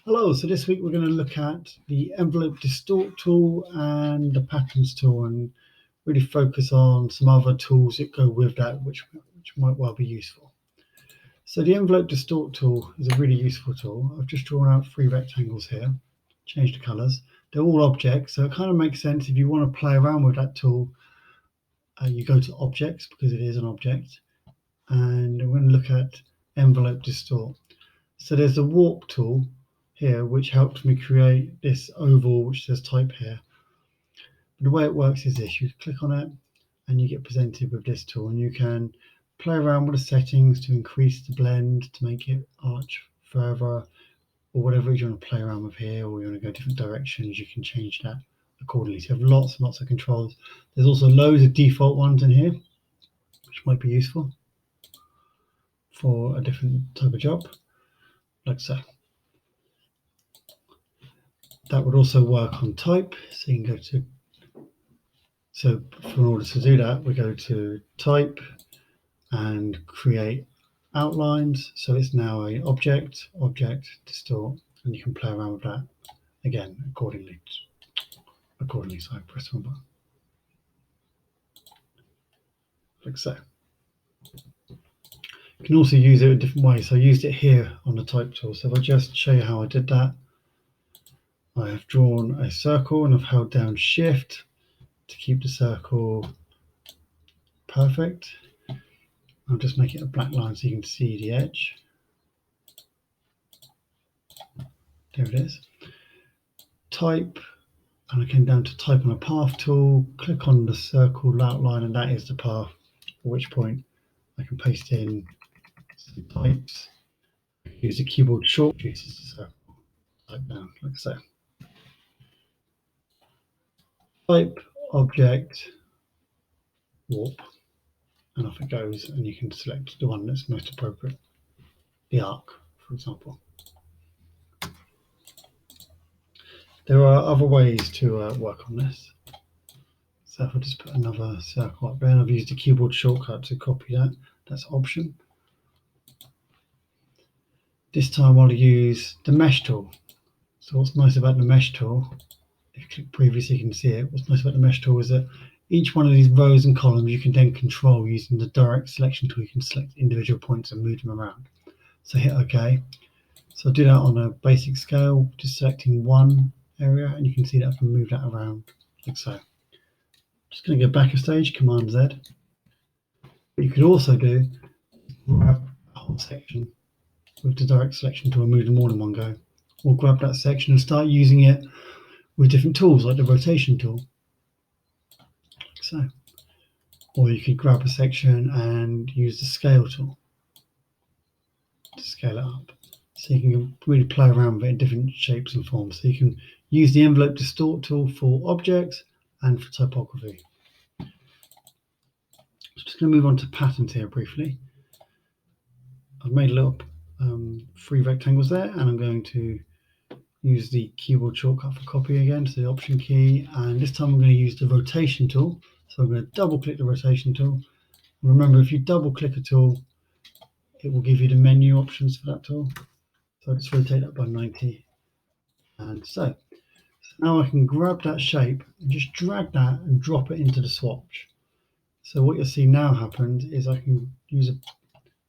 Hello, so this week we're going to look at the envelope distort tool and the patterns tool and really focus on some other tools that go with that which might well be useful. So the envelope distort tool is a really useful tool. I've just drawn out 3 rectangles here, changed the colours. They're all objects, so it kind of makes sense if you want to play around with that tool, you go to objects because it is an object, and we're going to look at envelope distort. So there's a warp tool here which helps me create this oval which says type here. But the way it works is this: you click on it and you get presented with this tool, and you can play around with the settings to increase the blend, to make it arch further, or whatever it is you want to play around with here, or you want to go different directions, you can change that accordingly. So you have lots and lots of controls. There's also loads of default ones in here which might be useful for a different type of job, like so. That would also work on type, so you can go to, so in order to do that, we go to type and create outlines. So it's now a object, distort, and you can play around with that again accordingly. So I press one button, like so. You can also use it in different ways. So I used it here on the type tool. So if I just show you how I did that, I have drawn a circle and I've held down Shift to keep the circle perfect. I'll just make it a black line so you can see the edge. There it is. Type, and I came down to type on a path tool, click on the circle outline, and that is the path, at which point I can paste in some types. Use the keyboard shortcut to circle, type down, like so. Type, object, warp, and off it goes, and you can select the one that's most appropriate, the arc, for example. There are other ways to work on this. So if I just put another circle up there, and I've used a keyboard shortcut to copy that, that's Option. This time I'll use the mesh tool. So what's nice about the mesh tool, if you click previously you can see it, what's nice about the mesh tool is that each one of these rows and columns you can then control using the direct selection tool. You can select individual points and move them around. So hit OK. So I'll do that on a basic scale, just selecting one area, and you can see that I can move that around like so. Just going to go back a stage, Command Z. What you could also do, grab a whole section with the direct selection tool and move them all in one go, or grab that section and start using it with different tools like the rotation tool, like so. Or you could grab a section and use the scale tool to scale it up. So you can really play around with it in different shapes and forms. So you can use the envelope distort tool for objects and for typography. I'm just going to move on to patterns here briefly. I've made a little 3 rectangles there, and I'm going to use the keyboard shortcut for copy again, so the Option key, and this time I'm going to use the rotation tool. So I'm going to double click the rotation tool. Remember, if you double click a tool, it will give you the menu options for that tool. So I just rotate that by 90, and so now I can grab that shape and just drag that and drop it into the swatch. So what you'll see now happens is I can use a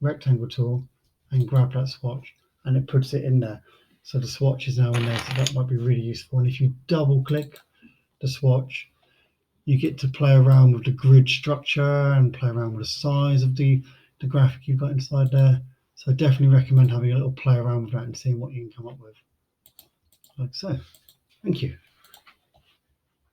rectangle tool and grab that swatch, and it puts it in there. So the swatch is now in there, so that might be really useful. And if you double click the swatch, you get to play around with the grid structure and play around with the size of the graphic you've got inside there. So I definitely recommend having a little play around with that and seeing what you can come up with, like so. Thank you.